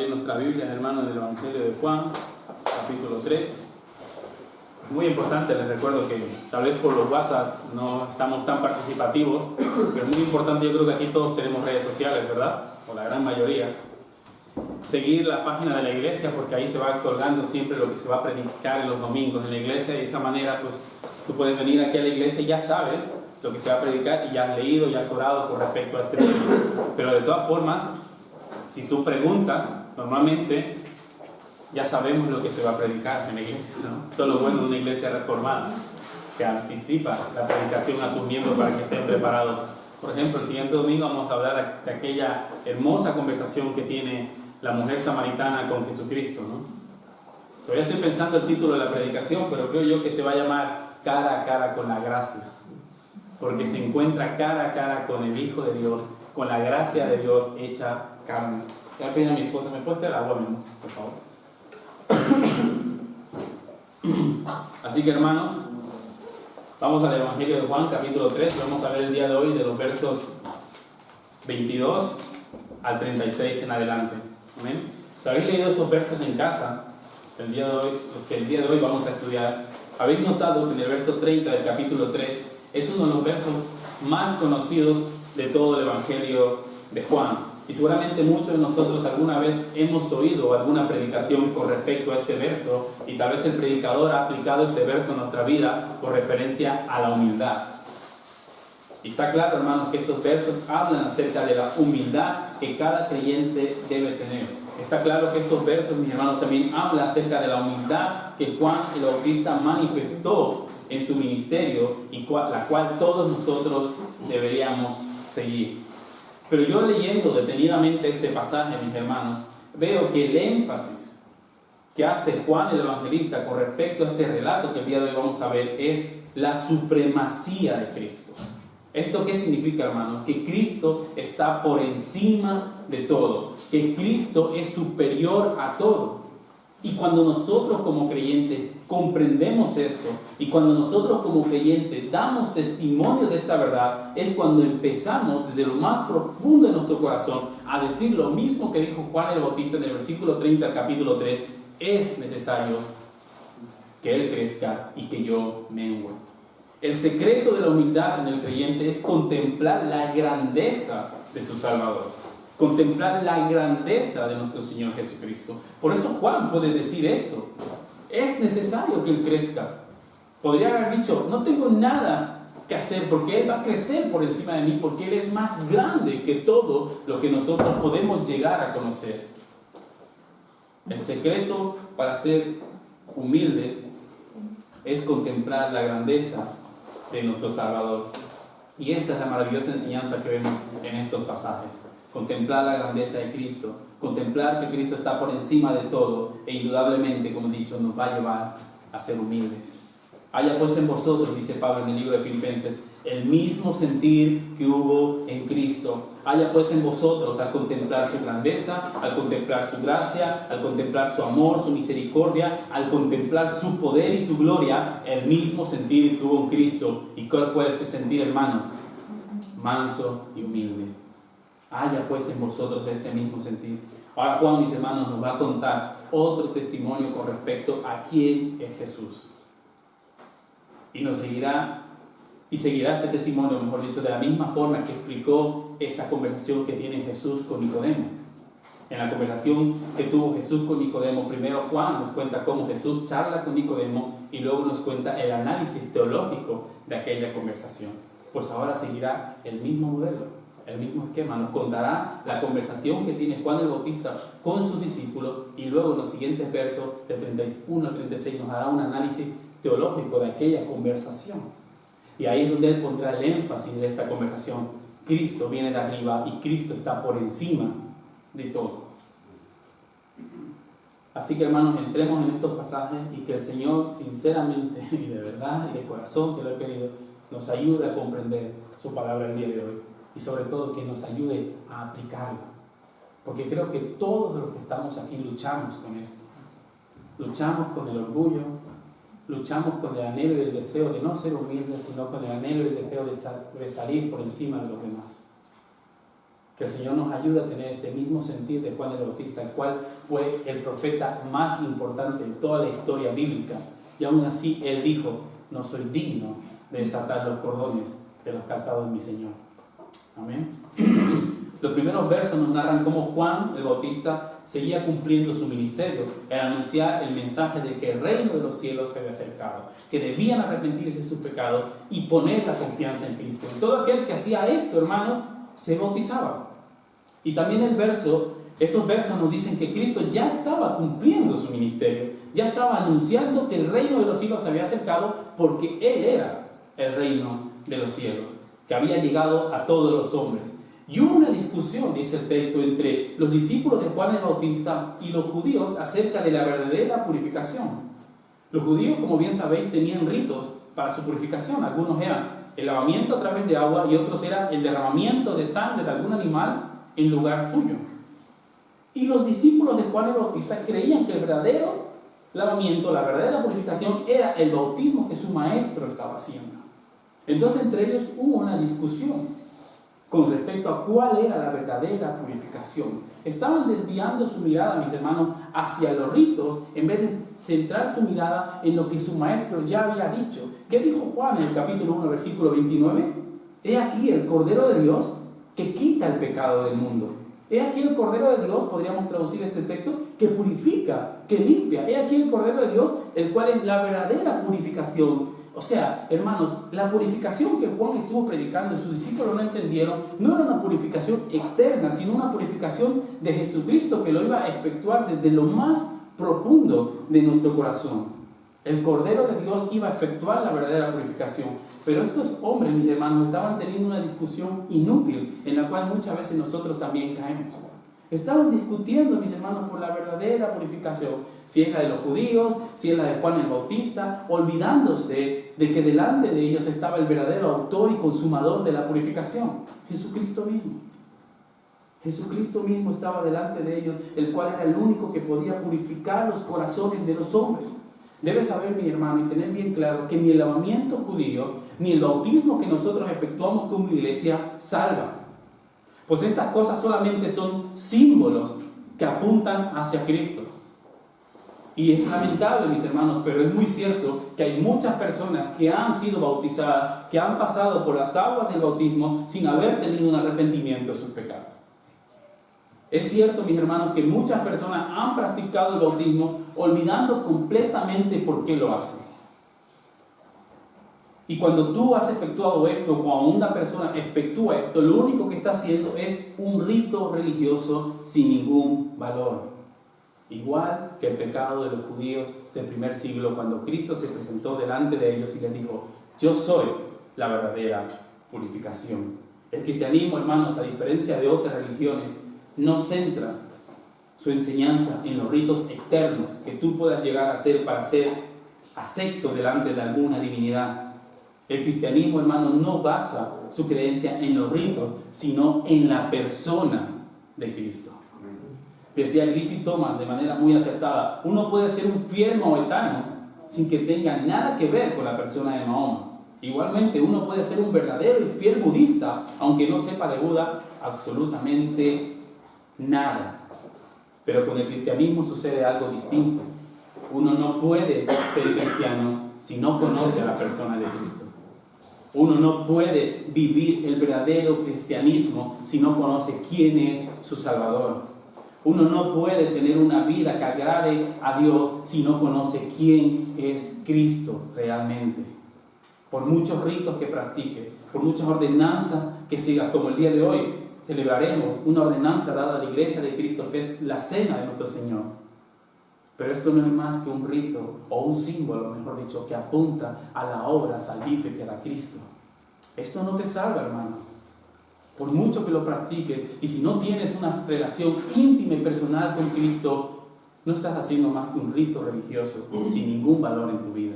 abrir nuestra Biblia, hermanos, del Evangelio de Juan, capítulo 3. Muy importante, les recuerdo que tal vez por los WhatsApp no estamos tan participativos, pero es muy importante, yo creo que aquí todos tenemos redes sociales, ¿verdad? O la gran mayoría. Seguir la página de la iglesia, porque ahí se va colgando siempre lo que se va a predicar en los domingos en la iglesia, y de esa manera pues tú puedes venir aquí a la iglesia y ya sabes lo que se va a predicar y ya has leído, ya has orado con respecto a este tema. Pero de todas formas, si tú preguntas, normalmente ya sabemos lo que se va a predicar en la iglesia, ¿no? Eso es lo bueno de una iglesia reformada, que anticipa la predicación a sus miembros para que estén preparados. Por ejemplo, el siguiente domingo vamos a hablar de aquella hermosa conversación que tiene la mujer samaritana con Jesucristo, ¿no? Todavía estoy pensando el título de la predicación, pero creo yo que se va a llamar Cara a cara con la gracia, porque se encuentra cara a cara con el Hijo de Dios, con la gracia de Dios hecha carne. Voy a pedir a mi esposa, ¿me puedes traer agua, mi amor, por favor? Así que, hermanos, vamos al Evangelio de Juan, capítulo 3. Vamos a ver el día de hoy de los versos 22 al 36 en adelante. ¿Amén? Si habéis leído estos versos en casa, el día de hoy vamos a estudiar, habéis notado que en el verso 30 del capítulo 3 es uno de los versos más conocidos de todo el Evangelio de Juan. Y seguramente muchos de nosotros alguna vez hemos oído alguna predicación con respecto a este verso, y tal vez el predicador ha aplicado este verso en nuestra vida con referencia a la humildad. Y está claro, hermanos, que estos versos hablan acerca de la humildad que cada creyente debe tener. Está claro que estos versos, mis hermanos, también hablan acerca de la humildad que Juan el Bautista manifestó en su ministerio y la cual todos nosotros deberíamos seguir. Pero yo, leyendo detenidamente este pasaje, mis hermanos, veo que el énfasis que hace Juan el Evangelista con respecto a este relato que el día de hoy vamos a ver es la supremacía de Cristo. ¿Esto qué significa, hermanos? Que Cristo está por encima de todo, que Cristo es superior a todo. Y cuando nosotros como creyentes comprendemos esto, y cuando nosotros como creyentes damos testimonio de esta verdad, es cuando empezamos desde lo más profundo de nuestro corazón a decir lo mismo que dijo Juan el Bautista en el versículo 30 del capítulo 3, es necesario que Él crezca y que yo mengue. El secreto de la humildad en el creyente es contemplar la grandeza de su Salvador, contemplar la grandeza de nuestro Señor Jesucristo. Por eso Juan puede decir esto: es necesario que Él crezca. Podría haber dicho: no tengo nada que hacer, porque Él va a crecer por encima de mí, porque Él es más grande que todo lo que nosotros podemos llegar a conocer. El secreto para ser humildes es contemplar la grandeza de nuestro Salvador. Y esta es la maravillosa enseñanza que vemos en estos pasajes. Contemplar la grandeza de Cristo, contemplar que Cristo está por encima de todo, e indudablemente, como he dicho, nos va a llevar a ser humildes. Haya pues en vosotros, dice Pablo en el libro de Filipenses, el mismo sentir que hubo en Cristo. Haya pues en vosotros, al contemplar su grandeza, al contemplar su gracia, al contemplar su amor, su misericordia, al contemplar su poder y su gloria, el mismo sentir que hubo en Cristo. ¿Y cuál fue este sentir, hermanos? Manso y humilde. Haya pues en vosotros este mismo sentir. Ahora Juan, mis hermanos, nos va a contar otro testimonio con respecto a quién es Jesús. Y seguirá este testimonio, mejor dicho, de la misma forma que explicó esa conversación que tiene Jesús con Nicodemo. En la conversación que tuvo Jesús con Nicodemo, primero Juan nos cuenta cómo Jesús charla con Nicodemo y luego nos cuenta el análisis teológico de aquella conversación. Pues ahora seguirá el mismo modelo, el mismo esquema. Nos contará la conversación que tiene Juan el Bautista con sus discípulos, y luego en los siguientes versos, de 31 al 36, nos dará un análisis teológico de aquella conversación. Y ahí es donde él pondrá el énfasis de esta conversación. Cristo viene de arriba y Cristo está por encima de todo. Así que, hermanos, entremos en estos pasajes y que el Señor, sinceramente y de verdad y de corazón, se lo he pedido, nos ayude a comprender su palabra el día de hoy, y sobre todo que nos ayude a aplicarla, porque creo que todos los que estamos aquí luchamos con esto. Luchamos con el orgullo, luchamos con el anhelo y el deseo de no ser humildes, sino con el anhelo y el deseo de salir por encima de los demás. Que el Señor nos ayude a tener este mismo sentir de Juan el Bautista, el cual fue el profeta más importante en toda la historia bíblica. Y aún así Él dijo: no soy digno de desatar los cordones de los calzados de mi Señor. Amén. Los primeros versos nos narran cómo Juan el Bautista seguía cumpliendo su ministerio en anunciar el mensaje de que el reino de los cielos se había acercado, que debían arrepentirse de sus pecados y poner la confianza en Cristo. Y todo aquel que hacía esto, hermanos, se bautizaba. Y también estos versos nos dicen que Cristo ya estaba cumpliendo su ministerio, ya estaba anunciando que el reino de los cielos se había acercado, porque Él era el reino de los cielos, que había llegado a todos los hombres. Y hubo una discusión, dice el texto, entre los discípulos de Juan el Bautista y los judíos acerca de la verdadera purificación. Los judíos, como bien sabéis, tenían ritos para su purificación. Algunos eran el lavamiento a través de agua y otros era el derramamiento de sangre de algún animal en lugar suyo. Y los discípulos de Juan el Bautista creían que el verdadero lavamiento, la verdadera purificación, era el bautismo que su maestro estaba haciendo. Entonces entre ellos hubo una discusión con respecto a cuál era la verdadera purificación. Estaban desviando su mirada, mis hermanos, hacia los ritos, en vez de centrar su mirada en lo que su maestro ya había dicho. ¿Qué dijo Juan en el capítulo 1, versículo 29? He aquí el Cordero de Dios que quita el pecado del mundo. He aquí el Cordero de Dios, podríamos traducir este texto, que purifica, que limpia. He aquí el Cordero de Dios, el cual es la verdadera purificación. O sea, hermanos, la purificación que Juan estuvo predicando y sus discípulos no entendieron, no era una purificación externa, sino una purificación de Jesucristo que lo iba a efectuar desde lo más profundo de nuestro corazón. El Cordero de Dios iba a efectuar la verdadera purificación. Pero estos hombres, mis hermanos, estaban teniendo una discusión inútil en la cual muchas veces nosotros también caemos. Estaban discutiendo, mis hermanos, por la verdadera purificación, si es la de los judíos, si es la de Juan el Bautista, olvidándose de que delante de ellos estaba el verdadero autor y consumador de la purificación, Jesucristo mismo. Jesucristo mismo estaba delante de ellos, el cual era el único que podía purificar los corazones de los hombres. Debes saber, mi hermano, y tener bien claro que ni el lavamiento judío, ni el bautismo que nosotros efectuamos como iglesia salva. Pues estas cosas solamente son símbolos que apuntan hacia Cristo. Y es lamentable, mis hermanos, pero es muy cierto que hay muchas personas que han sido bautizadas, que han pasado por las aguas del bautismo sin haber tenido un arrepentimiento de sus pecados. Es cierto, mis hermanos, que muchas personas han practicado el bautismo olvidando completamente por qué lo hacen. Y cuando tú has efectuado esto, cuando una persona efectúa esto, lo único que está haciendo es un rito religioso sin ningún valor. Igual que el pecado de los judíos del primer siglo, cuando Cristo se presentó delante de ellos y les dijo: yo soy la verdadera purificación. El cristianismo, hermanos, a diferencia de otras religiones, no centra su enseñanza en los ritos externos que tú puedas llegar a hacer para ser acepto delante de alguna divinidad. El cristianismo, hermano, no basa su creencia en los ritos, sino en la persona de Cristo. Decía Griffith Thomas de manera muy acertada: uno puede ser un fiel maometano sin que tenga nada que ver con la persona de Mahoma. Igualmente, uno puede ser un verdadero y fiel budista, aunque no sepa de Buda absolutamente nada. Pero con el cristianismo sucede algo distinto. Uno no puede ser cristiano si no conoce a la persona de Cristo. Uno no puede vivir el verdadero cristianismo si no conoce quién es su Salvador. Uno no puede tener una vida que agrade a Dios si no conoce quién es Cristo realmente. Por muchos ritos que practique, por muchas ordenanzas que sigas, como el día de hoy celebraremos una ordenanza dada a la iglesia de Cristo, que es la cena de nuestro Señor. Pero esto no es más que un rito o un símbolo, mejor dicho, que apunta a la obra salvífica de Cristo. Esto no te salva, hermano. Por mucho que lo practiques, y si no tienes una relación íntima y personal con Cristo, no estás haciendo más que un rito religioso sin ningún valor en tu vida.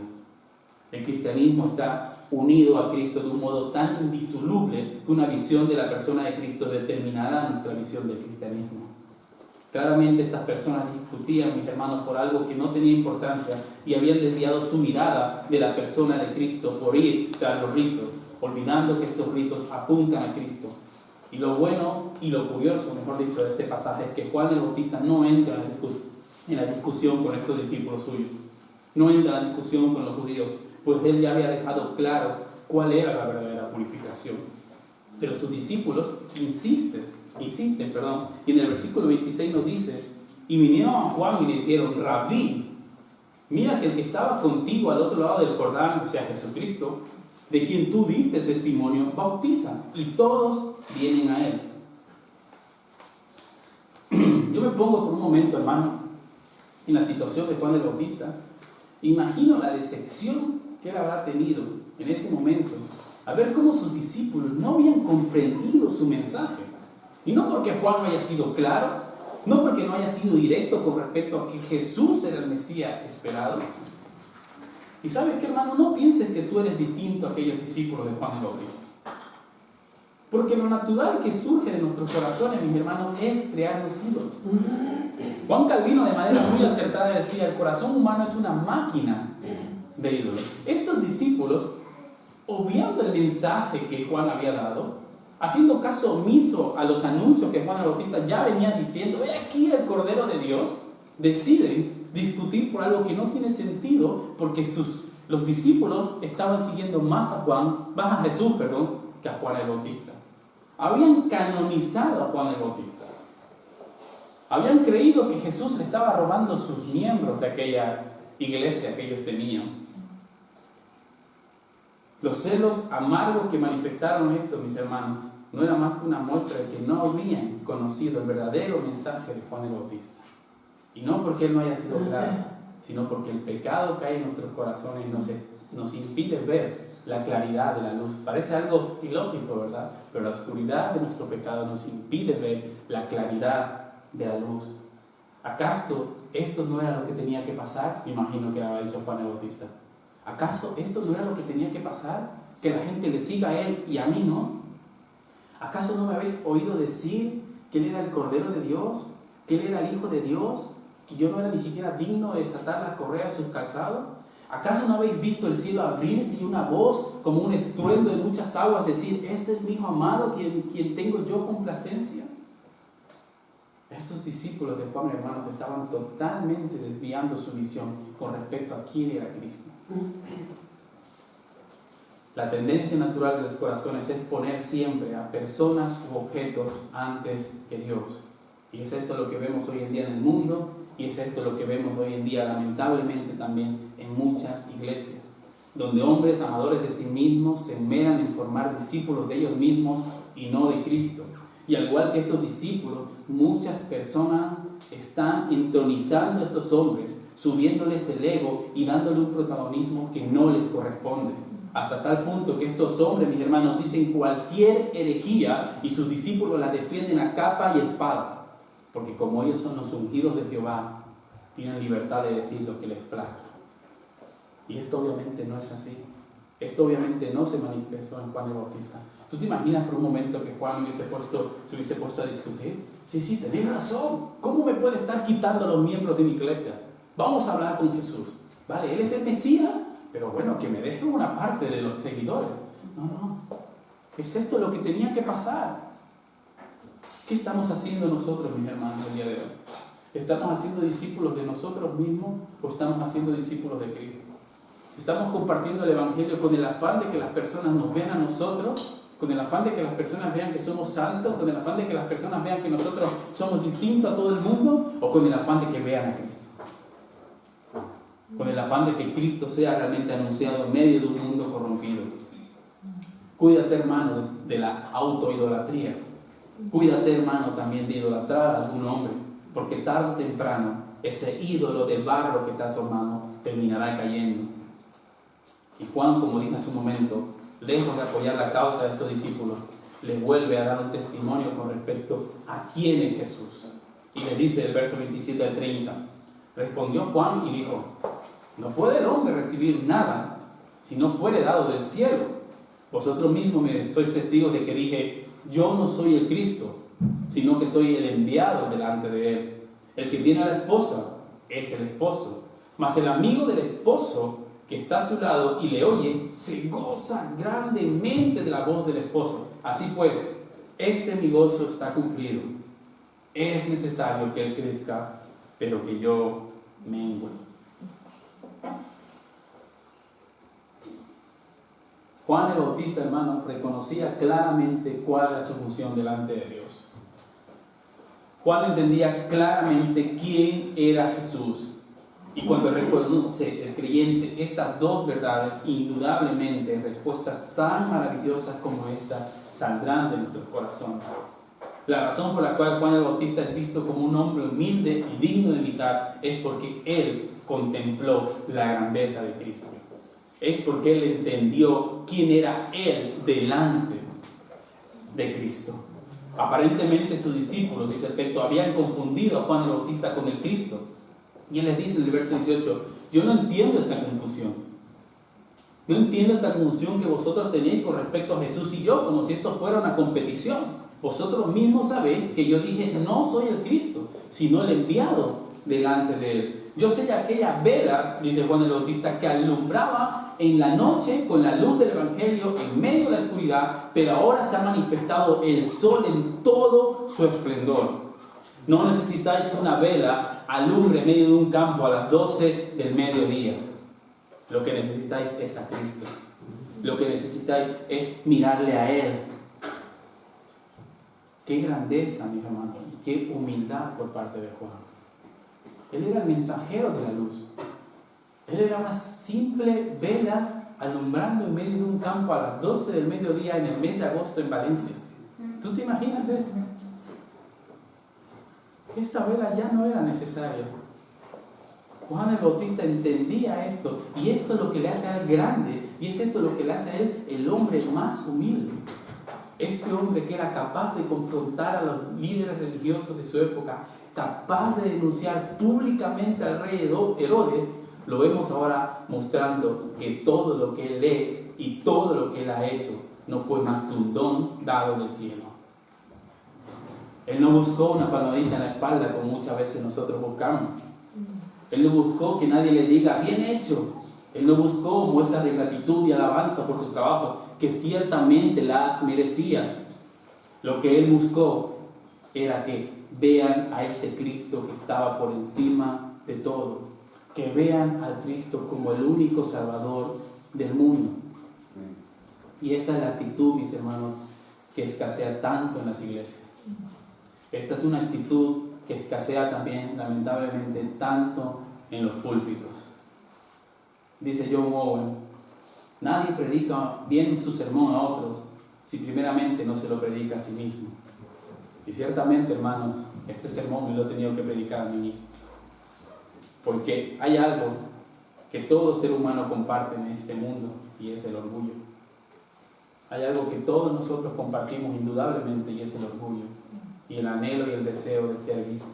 El cristianismo está unido a Cristo de un modo tan indisoluble que una visión de la persona de Cristo determinará nuestra visión del cristianismo. Claramente estas personas discutían, mis hermanos, por algo que no tenía importancia y habían desviado su mirada de la persona de Cristo por ir tras los ritos, olvidando que estos ritos apuntan a Cristo. Y lo bueno y lo curioso, mejor dicho, de este pasaje es que Juan el Bautista no entra en la discusión con estos discípulos suyos. No entra en la discusión con los judíos, pues él ya había dejado claro cuál era la verdadera purificación. Pero sus discípulos insisten, y en el versículo 26 nos dice: y vinieron a Juan y le dijeron: Rabí, mira que el que estaba contigo al otro lado del Jordán, o sea, Jesucristo, de quien tú diste testimonio, bautiza, y todos vienen a él. Yo me pongo por un momento, hermano, en la situación de Juan el Bautista. Imagino la decepción que él habrá tenido en ese momento, a ver cómo sus discípulos no habían comprendido su mensaje. Y no porque Juan no haya sido claro, no porque no haya sido directo con respecto a que Jesús era el Mesías esperado. Y ¿sabes qué, hermano? No pienses que tú eres distinto a aquellos discípulos de Juan el Bautista. Porque lo natural que surge de nuestros corazones, mis hermanos, es crearnos ídolos. Juan Calvino, de manera muy acertada, decía: el corazón humano es una máquina de ídolos. Estos discípulos, obviando el mensaje que Juan había dado, haciendo caso omiso a los anuncios que Juan el Bautista ya venía diciendo: he aquí el Cordero de Dios, deciden discutir por algo que no tiene sentido, porque los discípulos estaban siguiendo más a Jesús, que a Juan el Bautista. Habían canonizado a Juan el Bautista. Habían creído que Jesús le estaba robando sus miembros de aquella iglesia que ellos tenían. Los celos amargos que manifestaron estos, mis hermanos, no era más que una muestra de que no habían conocido el verdadero mensaje de Juan el Bautista. Y no porque él no haya sido claro, sino porque el pecado que hay en nuestros corazones nos impide ver la claridad de la luz. Parece algo ilógico, ¿verdad? Pero la oscuridad de nuestro pecado nos impide ver la claridad de la luz. ¿Acaso esto no era lo que tenía que pasar? Me imagino que había dicho Juan el Bautista. ¿Acaso esto no era lo que tenía que pasar? Que la gente le siga a él y a mí no. ¿Acaso no me habéis oído decir que él era el Cordero de Dios? ¿Que él era el Hijo de Dios? ¿Que yo no era ni siquiera digno de desatar las correas de sus calzados? ¿Acaso no habéis visto el cielo abrirse y una voz como un estruendo de muchas aguas decir: este es mi Hijo amado, quien tengo yo complacencia? Estos discípulos de Juan, hermanos, estaban totalmente desviando su visión con respecto a quién era Cristo. La tendencia natural de los corazones es poner siempre a personas u objetos antes que Dios. Y es esto lo que vemos hoy en día en el mundo, y es esto lo que vemos hoy en día, lamentablemente, también en muchas iglesias, donde hombres amadores de sí mismos se esmeran en formar discípulos de ellos mismos y no de Cristo. Y al igual que estos discípulos, muchas personas están entronizando a estos hombres, subiéndoles el ego y dándole un protagonismo que no les corresponde. Hasta tal punto que estos hombres, mis hermanos, dicen cualquier herejía y sus discípulos la defienden a capa y espada. Porque como ellos son los ungidos de Jehová, tienen libertad de decir lo que les plazca. Y esto obviamente no es así. Esto obviamente no se manifestó en Juan el Bautista. ¿Tú te imaginas por un momento que Juan se hubiese puesto a discutir? Sí, tenéis razón. ¿Cómo me puede estar quitando a los miembros de mi iglesia? Vamos a hablar con Jesús. Vale, él es el Mesías, pero bueno, que me deje una parte de los seguidores. No. ¿Es esto lo que tenía que pasar? ¿Qué estamos haciendo nosotros, mis hermanos, el día de hoy? ¿Estamos haciendo discípulos de nosotros mismos o estamos haciendo discípulos de Cristo? ¿Estamos compartiendo el Evangelio con el afán de que las personas nos vean a nosotros? ¿Con el afán de que las personas vean que somos santos? ¿Con el afán de que las personas vean que nosotros somos distintos a todo el mundo? ¿O con el afán de que vean a Cristo? Con el afán de que Cristo sea realmente anunciado en medio de un mundo corrompido. Cuídate, hermano, de la autoidolatría. Cuídate, hermano, también de idolatrar a algún hombre, porque tarde o temprano ese ídolo de barro que te has formado terminará cayendo. Y Juan, como dije hace un momento, lejos de apoyar la causa de estos discípulos, les vuelve a dar un testimonio con respecto a quién es Jesús. Y le dice el verso 27 al 30, respondió Juan y dijo: no puede el hombre recibir nada si no fuere dado del cielo. Vosotros mismos me sois testigos de que dije: yo no soy el Cristo, sino que soy el enviado delante de él. El que tiene a la esposa es el esposo, mas el amigo del esposo que está a su lado y le oye, se goza grandemente de la voz del esposo. Así pues, este mi gozo está cumplido. Es necesario que Él crezca, pero que yo mengue. Juan el Bautista, hermano, reconocía claramente cuál era su función delante de Dios. Juan entendía claramente quién era Jesús. Y cuando reconoce el creyente estas dos verdades, indudablemente respuestas tan maravillosas como esta saldrán de nuestro corazón. La razón por la cual Juan el Bautista es visto como un hombre humilde y digno de imitar es porque él contempló la grandeza de Cristo. Es porque él entendió quién era él delante de Cristo. Aparentemente sus discípulos, dice el texto, habían confundido a Juan el Bautista con el Cristo. Y él les dice en el verso 18, yo no entiendo esta confusión. No entiendo esta confusión que vosotros tenéis con respecto a Jesús y yo, como si esto fuera una competición. Vosotros mismos sabéis que yo dije, no soy el Cristo, sino el enviado delante de él. Yo soy aquella vela, dice Juan el Bautista, que alumbraba en la noche con la luz del Evangelio en medio de la oscuridad, pero ahora se ha manifestado el sol en todo su esplendor. No necesitáis que una vela alumbre en medio de un campo a las 12 del mediodía. Lo que necesitáis es a Cristo. Lo que necesitáis es mirarle a Él. Qué grandeza, mis hermanos, y qué humildad por parte de Juan. Él era el mensajero de la luz. Él era una simple vela alumbrando en medio de un campo a las 12 del mediodía en el mes de agosto en Valencia. ¿Tú te imaginas esto? Esta vela ya no era necesaria. Juan el Bautista entendía esto, y esto es lo que le hace a él grande, y es esto lo que le hace a él el hombre más humilde. Este hombre que era capaz de confrontar a los líderes religiosos de su época, capaz de denunciar públicamente al rey Herodes, lo vemos ahora mostrando que todo lo que él es y todo lo que él ha hecho no fue más que un don dado del cielo. Él no buscó una palmadita en la espalda como muchas veces nosotros buscamos. Él no buscó que nadie le diga, bien hecho. Él no buscó muestras de gratitud y alabanza por su trabajo, que ciertamente las merecía. Lo que él buscó era que vean a este Cristo que estaba por encima de todo. Que vean al Cristo como el único Salvador del mundo. Y esta es la actitud, mis hermanos, que escasea tanto en las iglesias. Esta es una actitud que escasea también, lamentablemente, tanto en los púlpitos. Dice John Owen, nadie predica bien su sermón a otros si primeramente no se lo predica a sí mismo. Y ciertamente, hermanos, este sermón me lo he tenido que predicar a mí mismo. Porque hay algo que todo ser humano comparte en este mundo, y es el orgullo. Hay algo que todos nosotros compartimos indudablemente, y es el orgullo, y el anhelo y el deseo de ser visto.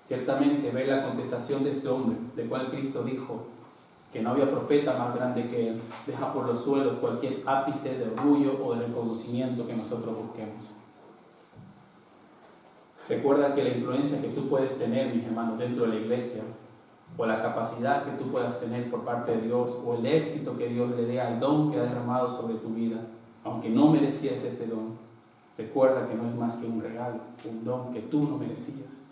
Ciertamente, ver la contestación de este hombre, de cual Cristo dijo que no había profeta más grande que él, deja por los suelos cualquier ápice de orgullo o de reconocimiento que nosotros busquemos. Recuerda que la influencia que tú puedes tener, mis hermanos, dentro de la iglesia, o la capacidad que tú puedas tener por parte de Dios, o el éxito que Dios le dé al don que ha derramado sobre tu vida, aunque no merecías este don, recuerda que no es más que un regalo, un don que tú no merecías,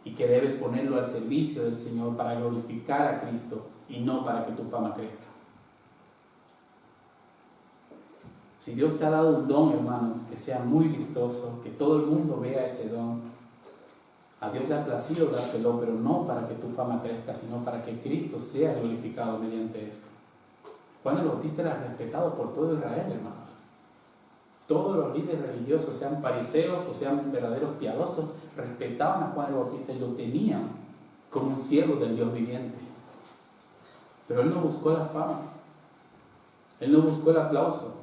y que debes ponerlo al servicio del Señor para glorificar a Cristo y no para que tu fama crezca. Si Dios te ha dado un don, hermano, que sea muy vistoso, que todo el mundo vea ese don, a Dios le ha placido dártelo, pero no para que tu fama crezca, sino para que Cristo sea glorificado mediante esto. Juan el Bautista era respetado por todo Israel, hermanos. Todos los líderes religiosos, sean fariseos o sean verdaderos piadosos, respetaban a Juan el Bautista y lo tenían como un siervo del Dios viviente. Pero él no buscó la fama, él no buscó el aplauso,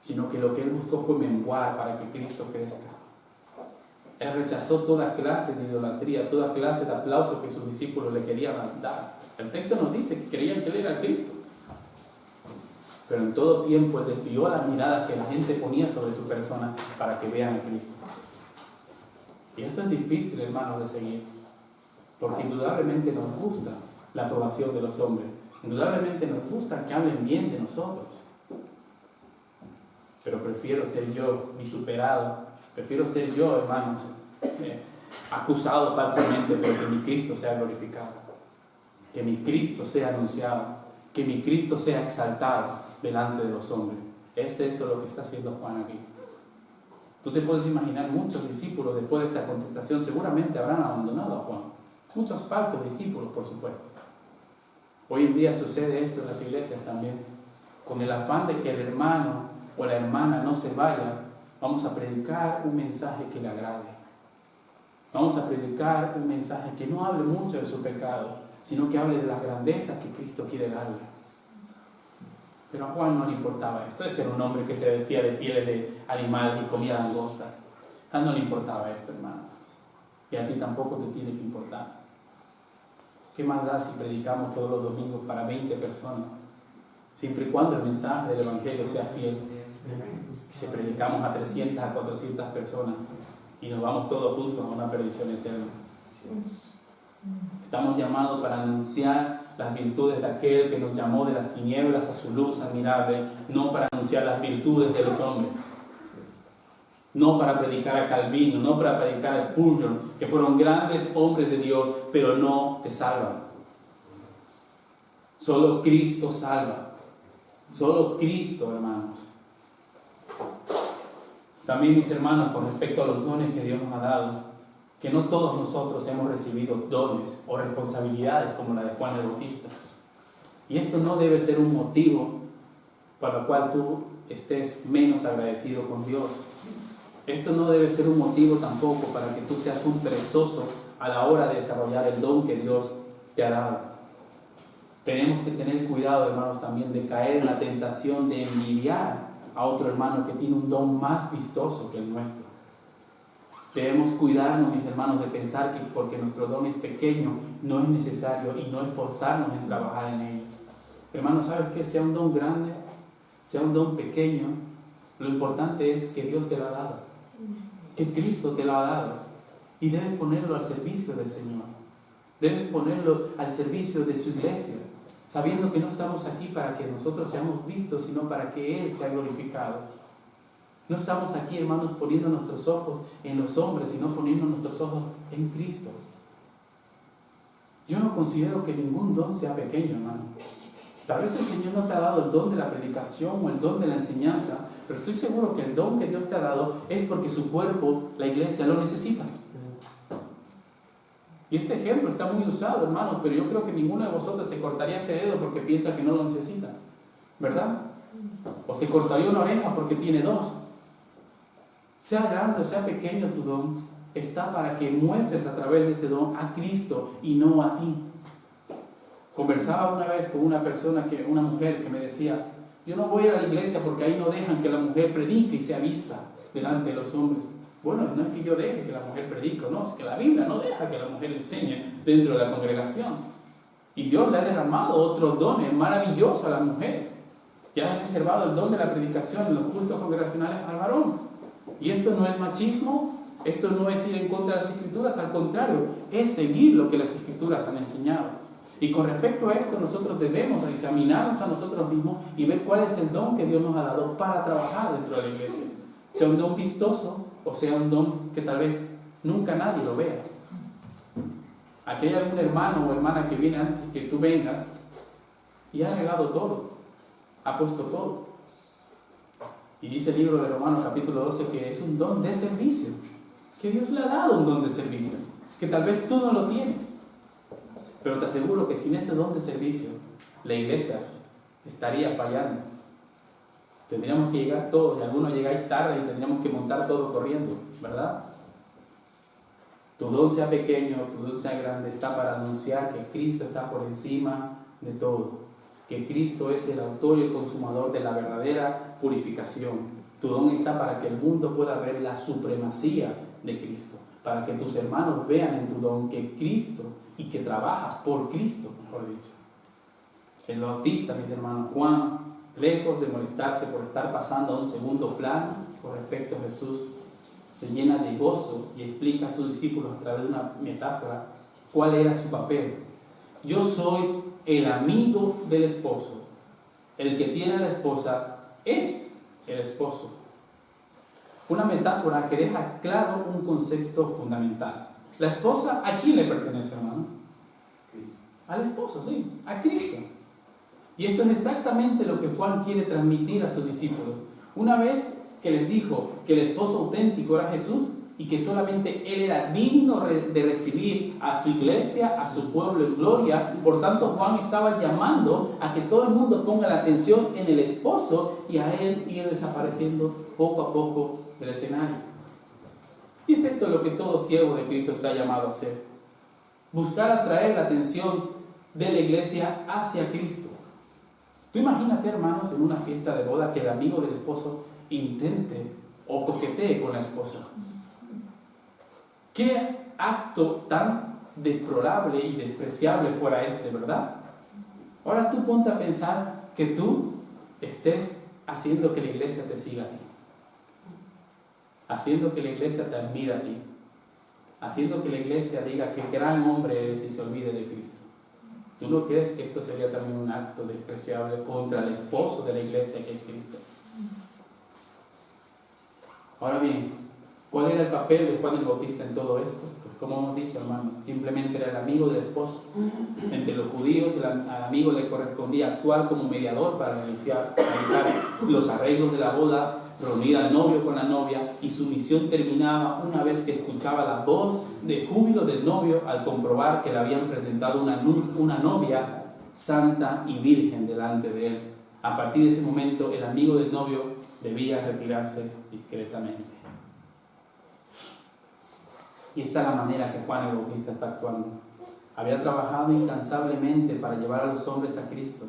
sino que lo que él buscó fue menguar para que Cristo crezca. Él rechazó toda clase de idolatría, toda clase de aplauso que sus discípulos le querían dar. El texto nos dice que creían que él era el Cristo. Pero en todo tiempo él desvió las miradas que la gente ponía sobre su persona para que vean a Cristo. Y esto es difícil, hermanos, de seguir. Porque indudablemente nos gusta la aprobación de los hombres. Indudablemente nos gusta que hablen bien de nosotros. pero prefiero ser yo vituperado, prefiero ser yo, hermanos, acusado falsamente, pero que mi Cristo sea glorificado, que mi Cristo sea anunciado, que mi Cristo sea exaltado delante de los hombres. Es esto lo que está haciendo Juan aquí. Tú te puedes imaginar muchos discípulos después de esta contestación seguramente habrán abandonado a Juan. Muchos falsos discípulos, por supuesto. Hoy en día sucede esto en las iglesias también. Con el afán de que el hermano o la hermana no se vaya, vamos a predicar un mensaje que le agrade. Vamos a predicar un mensaje que no hable mucho de su pecado, sino que hable de las grandezas que Cristo quiere darle. Pero a Juan no le importaba esto. Este era un hombre que se vestía de pieles de animales y comía langostas. A él no le importaba esto, hermano. Y a ti tampoco te tiene que importar. ¿Qué más da si predicamos todos los domingos para 20 personas? Siempre y cuando el mensaje del Evangelio sea fiel. Si predicamos a 300, a 400 personas y nos vamos todos juntos a una perdición eterna. Estamos llamados para anunciar las virtudes de aquel que nos llamó de las tinieblas a su luz admirable, no para anunciar las virtudes de los hombres. No para predicar a Calvino, no para predicar a Spurgeon, que fueron grandes hombres de Dios, pero no te salvan. Solo Cristo salva. Solo Cristo, hermanos. También, mis hermanos, con respecto a los dones que Dios nos ha dado, que no todos nosotros hemos recibido dones o responsabilidades como la de Juan el Bautista. Y esto no debe ser un motivo para el cual tú estés menos agradecido con Dios. Esto no debe ser un motivo tampoco para que tú seas un perezoso a la hora de desarrollar el don que Dios te ha dado. Tenemos que tener cuidado, hermanos, también de caer en la tentación de envidiar a otro hermano que tiene un don más vistoso que el nuestro. Debemos cuidarnos, mis hermanos, de pensar que porque nuestro don es pequeño no es necesario y no esforzarnos en trabajar en ello. Hermanos, ¿sabes qué? Sea un don grande, sea un don pequeño, lo importante es que Dios te lo ha dado, que Cristo te lo ha dado, y deben ponerlo al servicio del Señor. Deben ponerlo al servicio de su iglesia, sabiendo que no estamos aquí para que nosotros seamos vistos, sino para que Él sea glorificado. No estamos aquí, hermanos, poniendo nuestros ojos en los hombres, sino poniendo nuestros ojos en Cristo. Yo no considero que ningún don sea pequeño, hermano. Tal vez el Señor no te ha dado el don de la predicación o el don de la enseñanza, pero estoy seguro que el don que Dios te ha dado es porque su cuerpo, la iglesia, lo necesita. Y este ejemplo está muy usado, hermanos, pero yo creo que ninguno de vosotros se cortaría este dedo porque piensa que no lo necesita, ¿verdad? O se cortaría una oreja porque tiene dos. Sea grande o sea pequeño tu don, está para que muestres a través de ese don a Cristo y no a ti. Conversaba una vez con una persona, una mujer que me decía: yo no voy a la iglesia porque ahí no dejan que la mujer predique y sea vista delante de los hombres. Bueno, no es que yo deje que la mujer predique, no, es que la Biblia no deja que la mujer enseñe dentro de la congregación. Y Dios le ha derramado otros dones maravillosos a las mujeres. Ya ha reservado el don de la predicación en los cultos congregacionales al varón. Y esto no es machismo, esto no es ir en contra de las Escrituras, al contrario, es seguir lo que las Escrituras han enseñado. Y con respecto a esto, nosotros debemos examinarnos a nosotros mismos y ver cuál es el don que Dios nos ha dado para trabajar dentro de la iglesia. Sea un don vistoso o sea un don que tal vez nunca nadie lo vea. Aquí hay algún hermano o hermana que viene antes que tú vengas y ha regado todo, ha puesto todo. Y dice el libro de Romanos capítulo 12 que es un don de servicio, que Dios le ha dado un don de servicio, que tal vez tú no lo tienes. Pero te aseguro que sin ese don de servicio, la iglesia estaría fallando. Tendríamos que llegar todos, y algunos llegáis tarde y tendríamos que montar todo corriendo, ¿verdad? Tu don sea pequeño, tu don sea grande, está para anunciar que Cristo está por encima de todo, que Cristo es el autor y el consumador de la verdadera purificación. Tu don está para que el mundo pueda ver la supremacía de Cristo, para que tus hermanos vean en tu don que Cristo y que trabajas por Cristo, mejor dicho. El Bautista, mis hermanos, Juan, lejos de molestarse por estar pasando a un segundo plano con respecto a Jesús, se llena de gozo y explica a sus discípulos a través de una metáfora cuál era su papel. Yo soy el amigo del esposo. El que tiene a la esposa es el esposo. Una metáfora que deja claro un concepto fundamental. La esposa, ¿a quién le pertenece, hermano? Al esposo, sí, a Cristo. Y esto es exactamente lo que Juan quiere transmitir a sus discípulos. Una vez que les dijo que el esposo auténtico era Jesús y que solamente Él era digno de recibir a su iglesia, a su pueblo en gloria, por tanto Juan estaba llamando a que todo el mundo ponga la atención en el esposo y a Él ir desapareciendo poco a poco del escenario. Y es esto lo que todo siervo de Cristo está llamado a hacer: buscar atraer la atención de la iglesia hacia Cristo. Tú imagínate, hermanos, en una fiesta de boda que el amigo del esposo intente o coquetee con la esposa. ¿Qué acto tan deplorable y despreciable fuera este, verdad? Ahora tú ponte a pensar que tú estés haciendo que la iglesia te siga a ti, haciendo que la iglesia te admire a ti, haciendo que la iglesia diga qué gran hombre eres y se olvide de Cristo. ¿Tú no crees que esto sería también un acto despreciable contra el esposo de la iglesia, que es Cristo? Ahora bien, ¿cuál era el papel de Juan el Bautista en todo esto? Pues como hemos dicho, hermanos, simplemente era el amigo del esposo. Entre los judíos, al amigo le correspondía actuar como mediador para realizar los arreglos de la boda, reunir al novio con la novia, y su misión terminaba una vez que escuchaba la voz de júbilo del novio al comprobar que le habían presentado una novia santa y virgen delante de él. A partir de ese momento, el amigo del novio debía retirarse discretamente. Y esta es la manera que Juan el Bautista está actuando. Había trabajado incansablemente para llevar a los hombres a Cristo.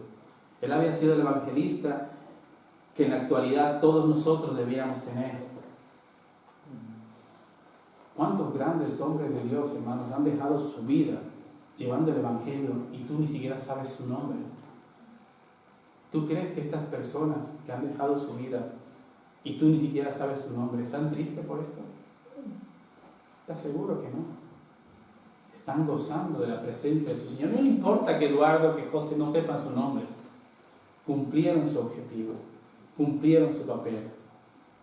Él había sido el evangelista que en la actualidad todos nosotros debiéramos tener. ¿Cuántos grandes hombres de Dios, hermanos, han dejado su vida llevando el evangelio y tú ni siquiera sabes su nombre? ¿Tú crees que estas personas que han dejado su vida y tú ni siquiera sabes su nombre están tristes por esto? ¿Estás seguro que no? Están gozando de la presencia de su Señor. No le importa que Eduardo, que José no sepan su nombre. Cumplieron su objetivo, cumplieron su papel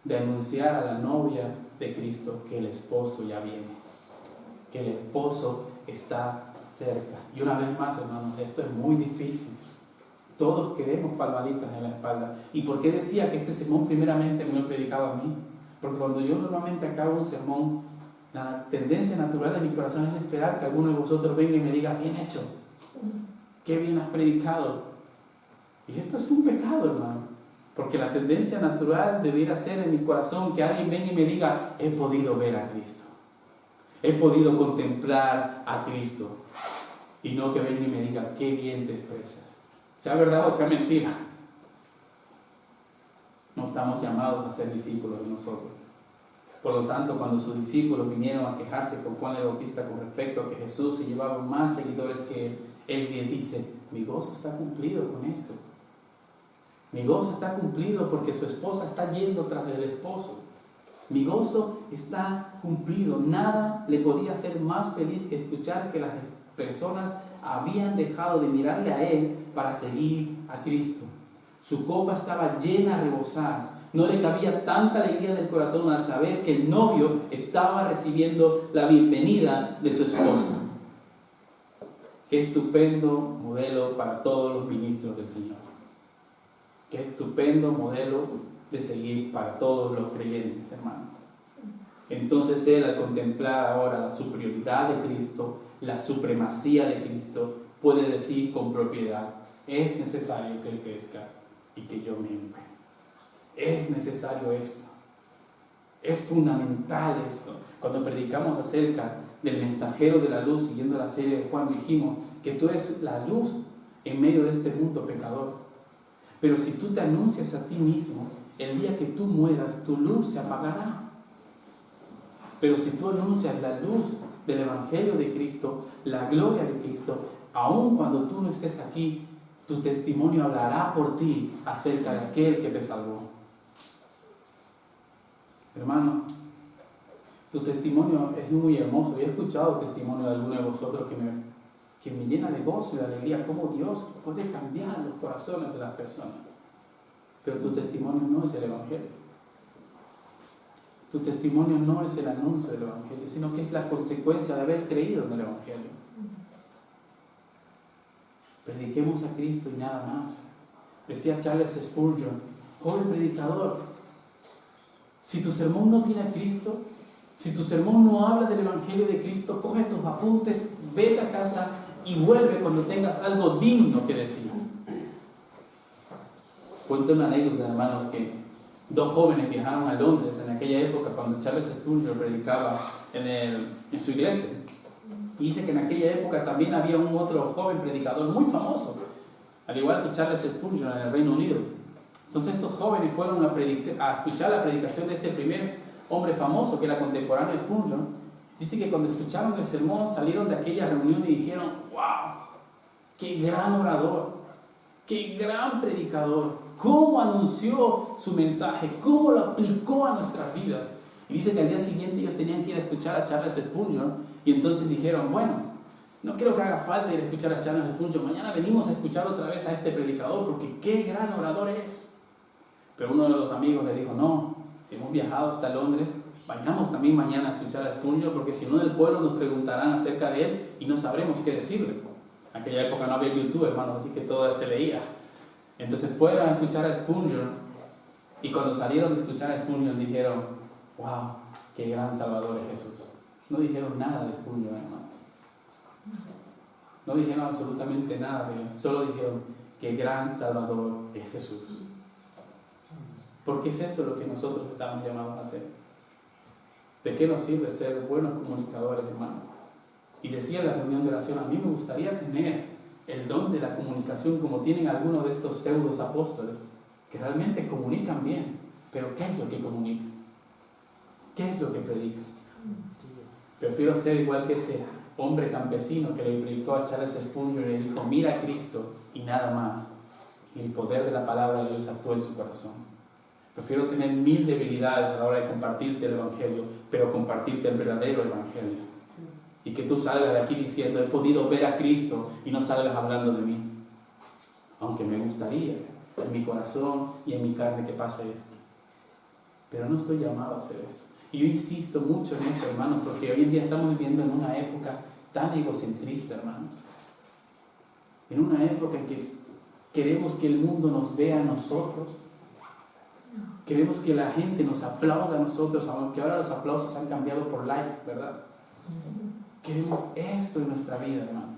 de anunciar a la novia de Cristo que el esposo ya viene, que el esposo está cerca. Y una vez más, hermanos, esto es muy difícil. Todos queremos palmaditas en la espalda. ¿Y por qué decía que este sermón primeramente me lo he predicado a mí? Porque cuando yo normalmente acabo un sermón, la tendencia natural de mi corazón es esperar que alguno de vosotros venga y me diga: bien hecho, qué bien has predicado. Y esto es un pecado, hermano, porque la tendencia natural debiera ser en mi corazón que alguien venga y me diga: he podido ver a Cristo, he podido contemplar a Cristo, y no que venga y me diga: qué bien te expresas. Sea verdad o sea mentira, no estamos llamados a ser discípulos de nosotros. Por lo tanto, cuando sus discípulos vinieron a quejarse con Juan el Bautista con respecto a que Jesús se llevaba más seguidores que él les dice: mi gozo está cumplido con esto. Mi gozo está cumplido porque su esposa está yendo tras del esposo. Mi gozo está cumplido. Nada le podía hacer más feliz que escuchar que las personas habían dejado de mirarle a él para seguir a Cristo. Su copa estaba llena a rebosar. No le cabía tanta alegría del corazón al saber que el novio estaba recibiendo la bienvenida de su esposa. Qué estupendo modelo para todos los ministros del Señor. Qué estupendo modelo de seguir para todos los creyentes, hermanos. Entonces él, al contemplar ahora la superioridad de Cristo, la supremacía de Cristo, puede decir con propiedad: es necesario que él crezca y que yo mengue. Es necesario esto. Es fundamental esto. Cuando predicamos acerca del mensajero de la luz, siguiendo la serie de Juan, dijimos que tú eres la luz en medio de este mundo pecador. Pero si tú te anuncias a ti mismo, el día que tú mueras, tu luz se apagará. Pero si tú anuncias la luz del Evangelio de Cristo, la gloria de Cristo, aun cuando tú no estés aquí, tu testimonio hablará por ti acerca de aquel que te salvó. Hermano, tu testimonio es muy hermoso. Yo he escuchado testimonio de alguno de vosotros que me llena de gozo y de alegría, cómo Dios puede cambiar los corazones de las personas. pero tu testimonio no es el Evangelio. Tu testimonio no es el anuncio del Evangelio, sino que es la consecuencia de haber creído en el Evangelio. Prediquemos a Cristo y nada más. Decía Charles Spurgeon, joven predicador, si tu sermón no tiene a Cristo, si tu sermón no habla del Evangelio de Cristo, coge tus apuntes, vete a casa y vuelve cuando tengas algo digno que decir. Cuento una anécdota, hermanos, que dos jóvenes viajaron a Londres en aquella época cuando Charles Spurgeon predicaba en su iglesia. Y dice que en aquella época también había un otro joven predicador muy famoso, al igual que Charles Spurgeon en el Reino Unido. Entonces estos jóvenes fueron a escuchar la predicación de este primer hombre famoso que era contemporáneo de Spurgeon. Dice que cuando escucharon el sermón salieron de aquella reunión y dijeron: ¡wow! ¡Qué gran orador! ¡Qué gran predicador! ¿Cómo anunció su mensaje? ¿Cómo lo aplicó a nuestras vidas? Y dice que al día siguiente ellos tenían que ir a escuchar a Charles Spurgeon y entonces dijeron: bueno, no creo que haga falta ir a escuchar a Charles Spurgeon, mañana venimos a escuchar otra vez a este predicador porque qué gran orador es. Pero uno de los amigos le dijo: no, si hemos viajado hasta Londres, vayamos también mañana a escuchar a Spurgeon, porque si no del pueblo nos preguntarán acerca de él y no sabremos qué decirle. En aquella época no había YouTube, hermanos, así que todo se leía. Entonces fueron a escuchar a Spurgeon y cuando salieron de escuchar a Spurgeon dijeron: wow, qué gran Salvador es Jesús. No dijeron nada de Spurgeon, hermanos. No dijeron absolutamente nada de él, solo dijeron: qué gran Salvador es Jesús. Porque es eso lo que nosotros estamos llamados a hacer. ¿De qué nos sirve ser buenos comunicadores, hermanos? Y decía en la reunión de oración: a mí me gustaría tener el don de la comunicación como tienen algunos de estos pseudos apóstoles, que realmente comunican bien. Pero ¿qué es lo que comunican? ¿Qué es lo que predican? Prefiero ser igual que ese hombre campesino que le predicó a Charles Spurgeon y le dijo: mira a Cristo y nada más. Y el poder de la palabra de Dios actuó en su corazón. Prefiero tener 1000 debilidades a la hora de compartirte el Evangelio, pero compartirte el verdadero Evangelio. Y que tú salgas de aquí diciendo: he podido ver a Cristo, y no salgas hablando de mí. Aunque me gustaría, en mi corazón y en mi carne, que pase esto. Pero no estoy llamado a hacer esto. Y yo insisto mucho en esto, hermanos, porque hoy en día estamos viviendo en una época tan egocentrista, hermanos. En una época en que queremos que el mundo nos vea a nosotros. Queremos que la gente nos aplaude a nosotros, aunque ahora los aplausos han cambiado por like, ¿verdad? Queremos esto en nuestra vida, hermano.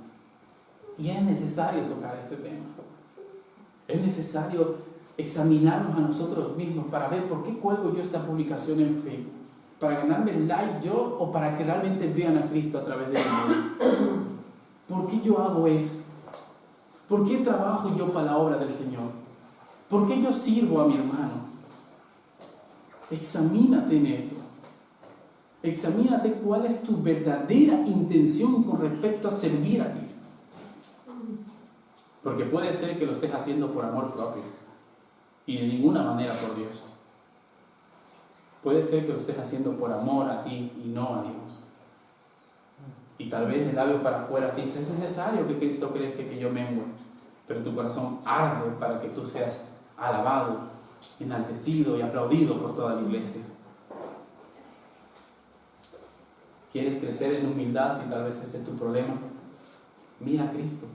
Y es necesario tocar este tema. Es necesario examinarnos a nosotros mismos para ver por qué cuelgo yo esta publicación en Facebook. ¿Para ganarme el like yo o para que realmente vean a Cristo a través de mí? ¿Por qué yo hago eso? ¿Por qué trabajo yo para la obra del Señor? ¿Por qué yo sirvo a mi hermano? Examínate en esto. Examínate cuál es tu verdadera intención con respecto a servir a Cristo. Porque puede ser que lo estés haciendo por amor propio y de ninguna manera por Dios. Puede ser que lo estés haciendo por amor a ti y no a Dios. Y tal vez el labio para afuera te dice: es necesario que Cristo crezca, que yo mengue. Pero tu corazón arde para que tú seas alabado, enaltecido y aplaudido por toda la iglesia. ¿Quieres crecer en humildad? Si tal vez ese es tu problema, mira a Cristo.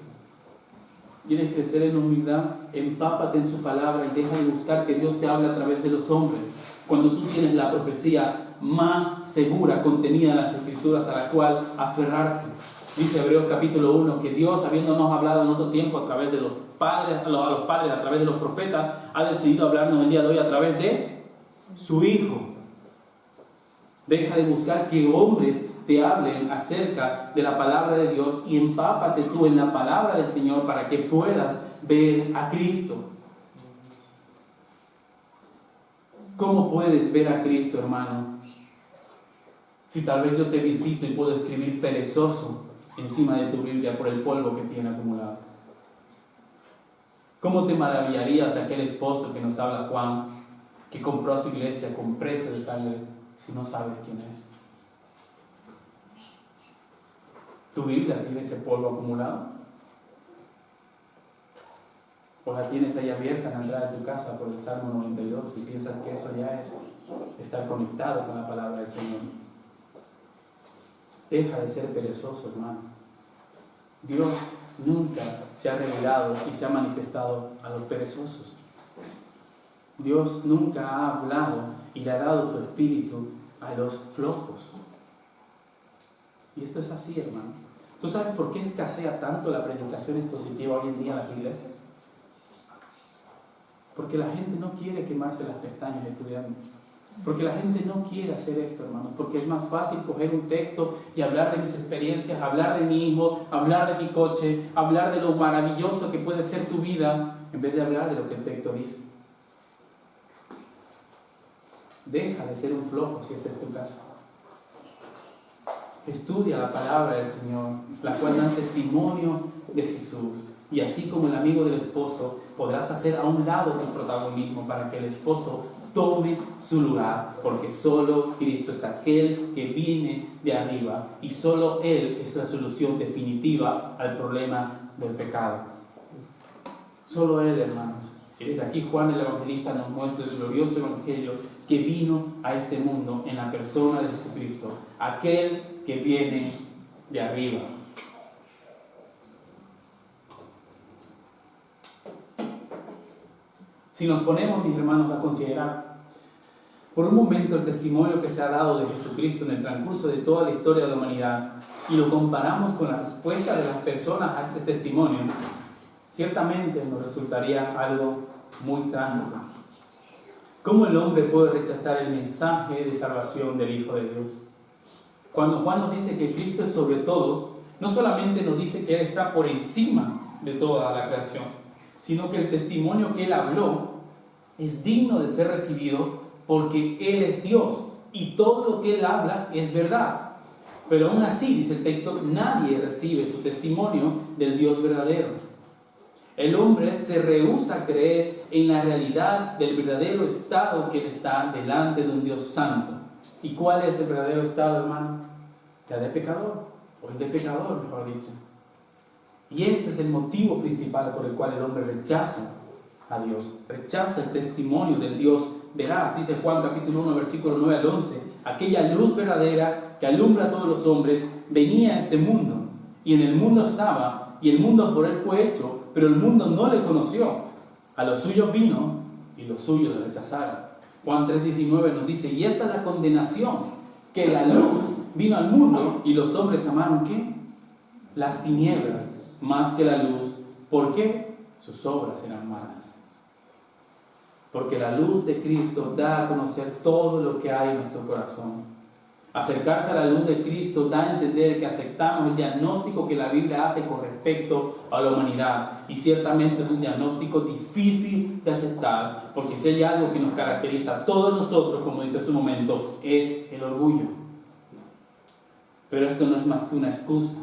¿Quieres crecer en humildad? Empápate en su palabra y deja de buscar que Dios te hable a través de los hombres, cuando tú tienes la profecía más segura contenida en las Escrituras a la cual aferrarte. Dice Hebreos capítulo 1 que Dios, habiéndonos hablado en otro tiempo a través de los padres, a los padres, a través de los profetas, ha decidido hablarnos el día de hoy a través de su Hijo. Deja de buscar que hombres te hablen acerca de la palabra de Dios y empápate tú en la palabra del Señor para que puedas ver a Cristo. ¿Cómo puedes ver a Cristo, hermano? Si tal vez yo te visito y puedo escribir perezoso encima de tu Biblia por el polvo que tiene acumulado. ¿Cómo te maravillarías de aquel esposo que nos habla Juan, que compró a su iglesia con precio de sangre, si no sabes quién es? ¿Tu Biblia tiene ese polvo acumulado? O la tienes ahí abierta en la entrada de tu casa por el Salmo 92 y piensas que eso ya es estar conectado con la palabra del Señor. Deja de ser perezoso, hermano. Dios nunca se ha revelado y se ha manifestado a los perezosos. Dios nunca ha hablado y le ha dado su espíritu a los flojos. Y esto es así, hermano. ¿Tú sabes por qué escasea tanto la predicación expositiva hoy en día en las iglesias? Porque la gente no quiere quemarse las pestañas estudiando. Porque la gente no quiere hacer esto, hermanos. Porque es más fácil coger un texto y hablar de mis experiencias, hablar de mi hijo, hablar de mi coche, hablar de lo maravilloso que puede ser tu vida, en vez de hablar de lo que el texto dice. Deja de ser un flojo si este es tu caso. Estudia la palabra del Señor, la cual da testimonio de Jesús. Y así como el amigo del esposo, podrás hacer a un lado tu protagonismo para que el esposo tome su lugar, porque solo Cristo es aquel que viene de arriba y solo Él es la solución definitiva al problema del pecado. Solo Él, hermanos. Y desde aquí Juan el Evangelista nos muestra el glorioso Evangelio que vino a este mundo en la persona de Jesucristo, aquel que viene de arriba. Si nos ponemos, mis hermanos, a considerar por un momento el testimonio que se ha dado de Jesucristo en el transcurso de toda la historia de la humanidad y lo comparamos con la respuesta de las personas a este testimonio, ciertamente nos resultaría algo muy trágico. ¿Cómo el hombre puede rechazar el mensaje de salvación del Hijo de Dios? Cuando Juan nos dice que Cristo es sobre todo, no solamente nos dice que Él está por encima de toda la creación, sino que el testimonio que Él habló es digno de ser recibido porque Él es Dios y todo lo que Él habla es verdad. Pero aún así, dice el texto, nadie recibe su testimonio del Dios verdadero. El hombre se rehúsa a creer en la realidad del verdadero estado que Él está delante de un Dios santo. ¿Y cuál es el verdadero estado, hermano? El de pecador, o el de pecador, mejor dicho. Y este es el motivo principal por el cual el hombre rechaza a Dios, rechaza el testimonio del Dios veraz. Dice Juan capítulo 1, versículo 9 al 11, aquella luz verdadera que alumbra a todos los hombres venía a este mundo, y en el mundo estaba, y el mundo por Él fue hecho, pero el mundo no le conoció. A los suyos vino, y los suyos le rechazaron. Juan 3:19 nos dice, y esta es la condenación, que la luz vino al mundo, y los hombres amaron, ¿qué? Las tinieblas, más que la luz. ¿Por qué? Sus obras eran malas. Porque la luz de Cristo da a conocer todo lo que hay en nuestro corazón. Acercarse a la luz de Cristo da a entender que aceptamos el diagnóstico que la Biblia hace con respecto a la humanidad. Y ciertamente es un diagnóstico difícil de aceptar, porque si hay algo que nos caracteriza a todos nosotros, como dice hace un momento, es el orgullo. Pero esto no es más que una excusa,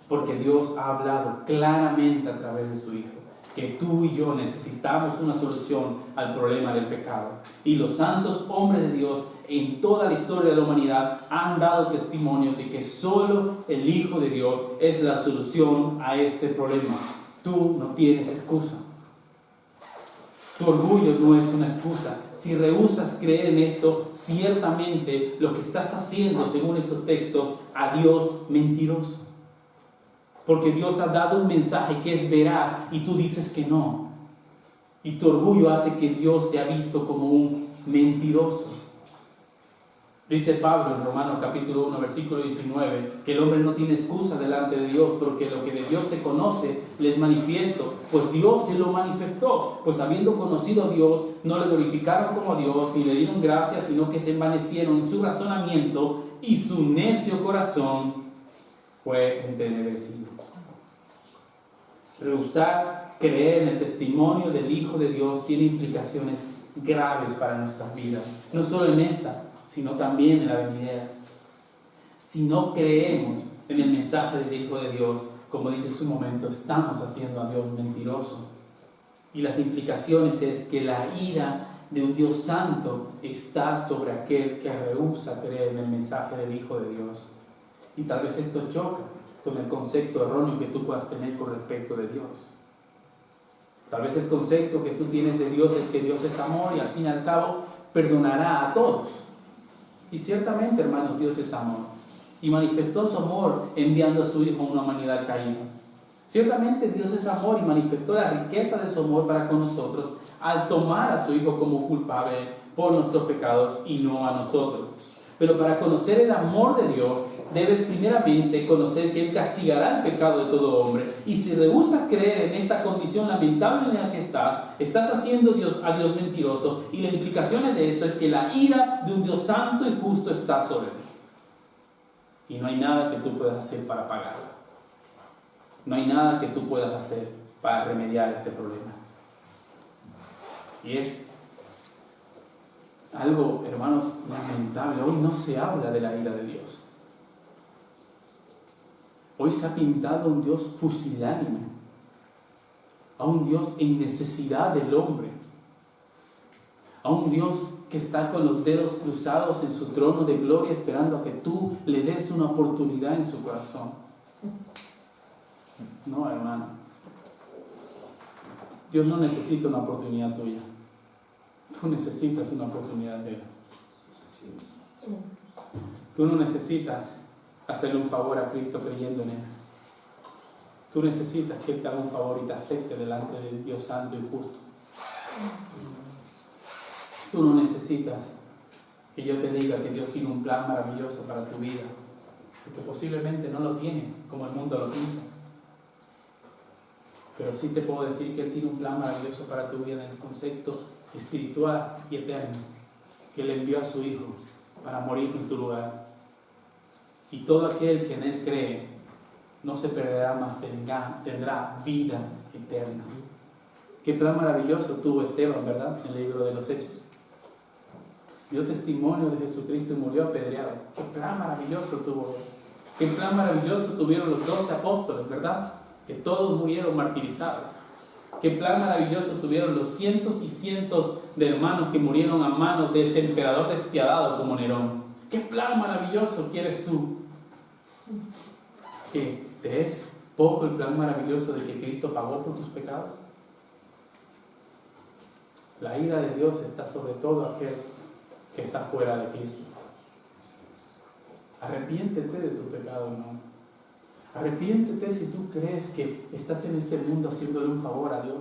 porque Dios ha hablado claramente a través de su Hijo, que tú y yo necesitamos una solución al problema del pecado. Y los santos hombres de Dios en toda la historia de la humanidad han dado testimonio de que solo el Hijo de Dios es la solución a este problema. Tú no tienes excusa. Tu orgullo no es una excusa. Si rehusas creer en esto, ciertamente lo que estás haciendo, según estos textos, a Dios mentiroso. Porque Dios ha dado un mensaje que es veraz y tú dices que no. Y tu orgullo hace que Dios sea visto como un mentiroso. Dice Pablo en Romanos capítulo 1, versículo 19, que el hombre no tiene excusa delante de Dios, porque lo que de Dios se conoce le es manifiesto, pues Dios se lo manifestó. Pues habiendo conocido a Dios, no le glorificaron como a Dios, ni le dieron gracias, sino que se envanecieron en su razonamiento, y su necio corazón fue entenebrecido. Rehusar creer en el testimonio del Hijo de Dios tiene implicaciones graves para nuestras vidas, no solo en esta, sino también en la venidera. Si no creemos en el mensaje del Hijo de Dios, como dije hace un momento, estamos haciendo a Dios mentiroso. Y las implicaciones es que la ira de un Dios santo está sobre aquel que rehúsa creer en el mensaje del Hijo de Dios. Y tal vez esto choca con el concepto erróneo que tú puedas tener con respecto de Dios. Tal vez el concepto que tú tienes de Dios es que Dios es amor y al fin y al cabo perdonará a todos. Y ciertamente, hermanos, Dios es amor. Y manifestó su amor enviando a su Hijo a una humanidad caída. Ciertamente Dios es amor y manifestó la riqueza de su amor para con nosotros al tomar a su Hijo como culpable por nuestros pecados y no a nosotros. Pero para conocer el amor de Dios, debes primeramente conocer que Él castigará el pecado de todo hombre. Y si rehusas creer en esta condición lamentable en la que estás haciendo a Dios mentiroso. Y la implicación de esto es que la ira de un Dios santo y justo está sobre ti. Y no hay nada que tú puedas hacer para pagarla. No hay nada que tú puedas hacer para remediar este problema. Y es algo, hermanos, lamentable. Hoy no se habla de la ira de Dios. Hoy se ha pintado a un Dios fusilánime, a un Dios en necesidad del hombre, a un Dios que está con los dedos cruzados en su trono de gloria esperando a que tú le des una oportunidad en su corazón. No, hermano. Dios no necesita una oportunidad tuya. Tú necesitas una oportunidad de Él. Tú no necesitas hacerle un favor a Cristo creyendo en Él. Tú necesitas que Él te haga un favor y te acepte delante del Dios santo y justo. Tú no necesitas que yo te diga que Dios tiene un plan maravilloso para tu vida, porque posiblemente no lo tiene como el mundo lo pinta. Pero sí te puedo decir que Él tiene un plan maravilloso para tu vida en el concepto espiritual y eterno, que Él envió a su Hijo para morir en tu lugar. Y todo aquel que en Él cree no se perderá, más tendrá vida eterna. Qué plan maravilloso tuvo Esteban, ¿verdad? En el libro de los Hechos. Dio testimonio de Jesucristo y murió apedreado. Qué plan maravilloso tuvo él. Qué plan maravilloso tuvieron los 12 apóstoles, ¿verdad? Que todos murieron martirizados. Qué plan maravilloso tuvieron los cientos y cientos de hermanos que murieron a manos de este emperador despiadado como Nerón. Qué plan maravilloso quieres tú. ¿Que te es poco el plan maravilloso de que Cristo pagó por tus pecados? La ira de Dios está sobre todo aquel que está fuera de Cristo. Arrepiéntete de tu pecado, hermano. Arrepiéntete si tú crees que estás en este mundo haciéndole un favor a Dios.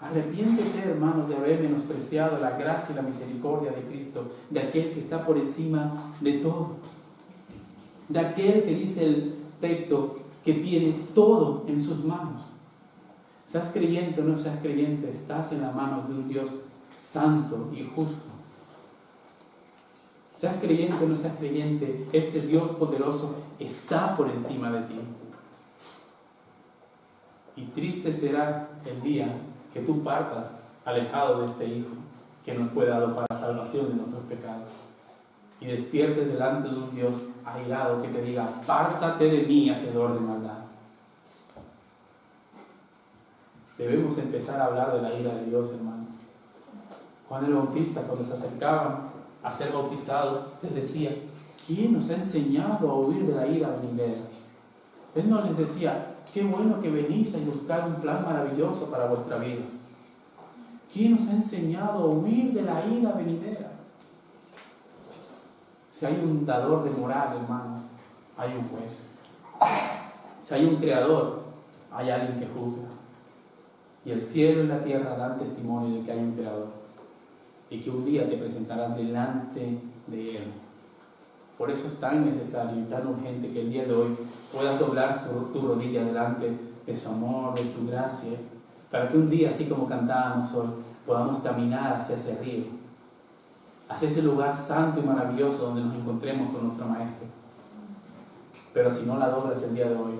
Arrepiéntete, hermanos, de haber menospreciado la gracia y la misericordia de Cristo, de aquel que está por encima de todo, de aquel que dice el texto que tiene todo en sus manos. Seas creyente o no seas creyente, estás en las manos de un Dios santo y justo. Seas creyente o no seas creyente, este Dios poderoso está por encima de ti. Y triste será el día que tú partas alejado de este Hijo que nos fue dado para la salvación de nuestros pecados. Y despiertes delante de un Dios airado que te diga: apártate de mí, hacedor de maldad. Debemos empezar a hablar de la ira de Dios, hermano. Juan el Bautista, cuando se acercaban a ser bautizados, les decía: ¿quién nos ha enseñado a huir de la ira venidera? Él no les decía: qué bueno que venís a buscar un plan maravilloso para vuestra vida. ¿Quién nos ha enseñado a huir de la ira venidera? Si hay un dador de moral, hermanos, hay un juez. Si hay un creador, hay alguien que juzga. Y el cielo y la tierra dan testimonio de que hay un creador y que un día te presentarás delante de Él. Por eso es tan necesario y tan urgente que el día de hoy puedas doblar tu rodilla delante de su amor, de su gracia, para que un día, así como cantábamos hoy, podamos caminar hacia ese río, hacia ese lugar santo y maravilloso donde nos encontremos con nuestro Maestro. Pero si no la doblas el día de hoy,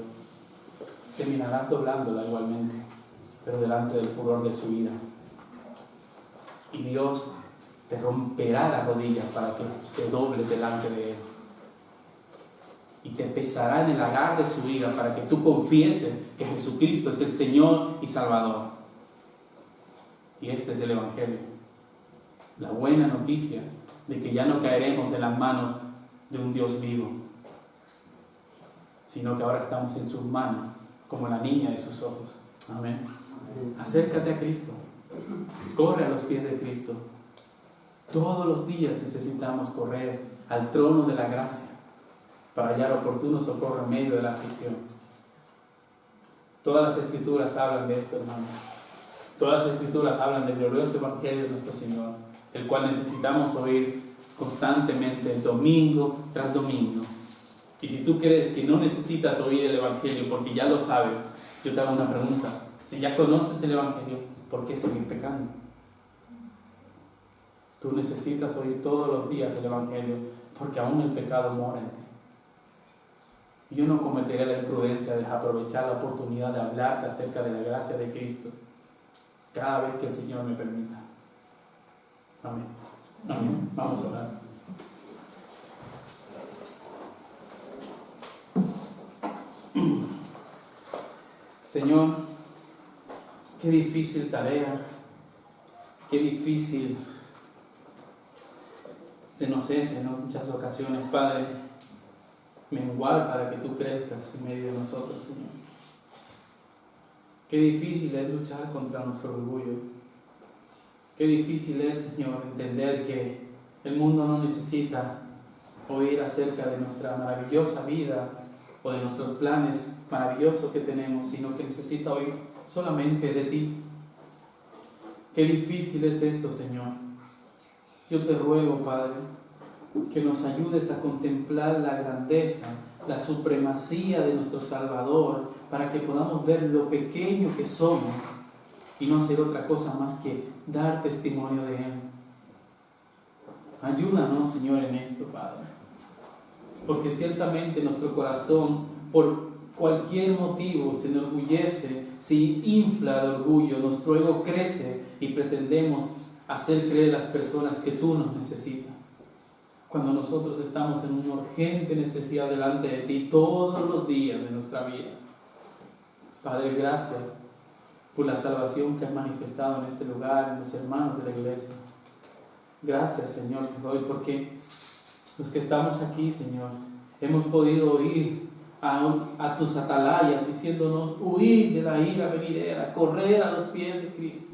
terminarás doblándola igualmente, pero delante del furor de su ira. Y Dios te romperá las rodillas para que te dobles delante de Él. Y te pesará en el lagar de su ira para que tú confieses que Jesucristo es el Señor y Salvador. Y este es el Evangelio. La buena noticia de que ya no caeremos en las manos de un Dios vivo, sino que ahora estamos en sus manos, como la niña de sus ojos. Amén. Acércate a Cristo. Corre a los pies de Cristo. Todos los días necesitamos correr al trono de la gracia para hallar oportuno socorro en medio de la aflicción. Todas las escrituras hablan de esto, hermanos. Todas las escrituras hablan del glorioso evangelio de nuestro Señor, el cual necesitamos oír constantemente, domingo tras domingo. Y si tú crees que no necesitas oír el evangelio porque ya lo sabes, yo te hago una pregunta. Si ya conoces el evangelio, ¿por qué seguir pecando? Tú necesitas oír todos los días el evangelio porque aún el pecado mora en ti. Y yo no cometeré la imprudencia de aprovechar la oportunidad de hablarte acerca de la gracia de Cristo cada vez que el Señor me permita. Amén. Amén. Vamos a orar. Señor, qué difícil tarea, qué difícil se nos es en muchas ocasiones, Padre, menguar para que tú crezcas en medio de nosotros, Señor. Qué difícil es luchar contra nuestro orgullo. Qué difícil es, Señor, entender que el mundo no necesita oír acerca de nuestra maravillosa vida o de nuestros planes maravillosos que tenemos, sino que necesita oír solamente de ti. Qué difícil es esto, Señor. Yo te ruego, Padre, que nos ayudes a contemplar la grandeza, la supremacía de nuestro Salvador, para que podamos ver lo pequeño que somos y no hacer otra cosa más que dar testimonio de Él. Ayúdanos, Señor, en esto, Padre. Porque ciertamente nuestro corazón, por cualquier motivo, se enorgullece, se infla de orgullo, nuestro ego crece y pretendemos hacer creer a las personas que tú nos necesitas. Cuando nosotros estamos en una urgente necesidad delante de ti todos los días de nuestra vida. Padre, gracias por la salvación que has manifestado en este lugar, en los hermanos de la iglesia. Gracias, Señor, te doy porque los que estamos aquí, Señor, hemos podido oír a tus atalayas diciéndonos huir de la ira venidera, correr a los pies de Cristo.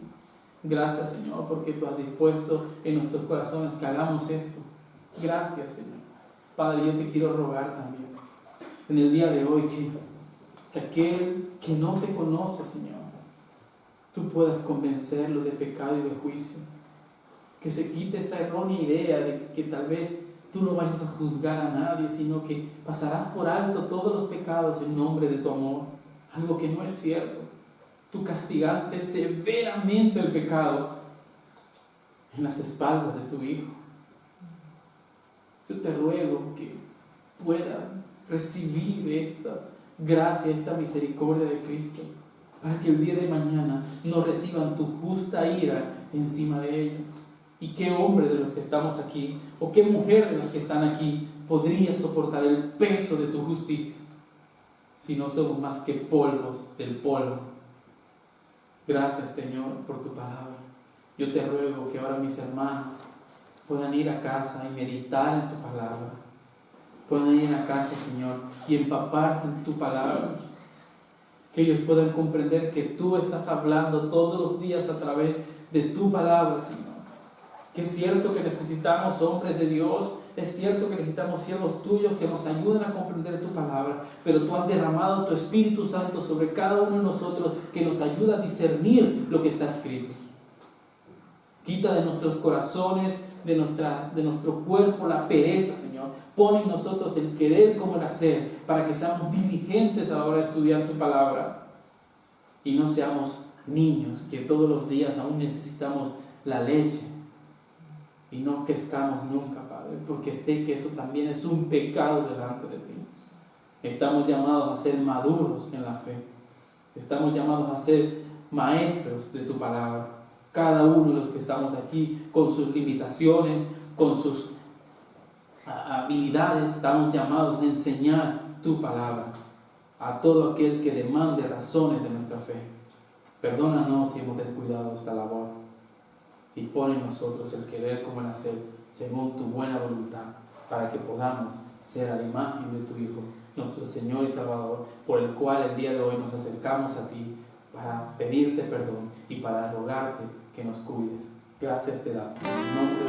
Gracias, Señor, porque tú has dispuesto en nuestros corazones que hagamos esto. Gracias, Señor. Padre, yo te quiero rogar también en el día de hoy que aquel que no te conoce, Señor, tú puedas convencerlo de pecado y de juicio. Que se quite esa errónea idea de que tal vez tú no vayas a juzgar a nadie, sino que pasarás por alto todos los pecados en nombre de tu amor. Algo que no es cierto. Tú castigaste severamente el pecado en las espaldas de tu Hijo. Yo te ruego que puedan recibir esta gracia, esta misericordia de Cristo, para que el día de mañana no reciban tu justa ira encima de ellos. ¿Y qué hombre de los que estamos aquí, o qué mujer de los que están aquí, podría soportar el peso de tu justicia, si no somos más que polvos del polvo? Gracias, Señor, por tu palabra. Yo te ruego que ahora mis hermanos puedan ir a casa y meditar en tu palabra. Puedan ir a casa, Señor, y empaparse en tu palabra. Que ellos puedan comprender que tú estás hablando todos los días a través de tu palabra, Señor. Que es cierto que necesitamos hombres de Dios, es cierto que necesitamos siervos tuyos que nos ayuden a comprender tu palabra, pero tú has derramado tu Espíritu Santo sobre cada uno de nosotros que nos ayuda a discernir lo que está escrito. Quita de nuestros corazones, de nuestro cuerpo la pereza, Señor. Pon en nosotros el querer como el hacer, para que seamos diligentes a la hora de estudiar tu palabra y no seamos niños que todos los días aún necesitamos la leche y no crezcamos nunca, Padre, porque sé que eso también es un pecado delante de ti. Estamos llamados a ser maduros en la fe. Estamos llamados a ser maestros de tu palabra. Cada uno de los que estamos aquí, con sus limitaciones, con sus habilidades, estamos llamados a enseñar tu palabra a todo aquel que demande razones de nuestra fe. Perdónanos si hemos descuidado esta labor y pon en nosotros el querer como el hacer, según tu buena voluntad, para que podamos ser a la imagen de tu Hijo, nuestro Señor y Salvador, por el cual el día de hoy nos acercamos a ti para pedirte perdón y para rogarte que nos cuides. Gracias te damos. En nombre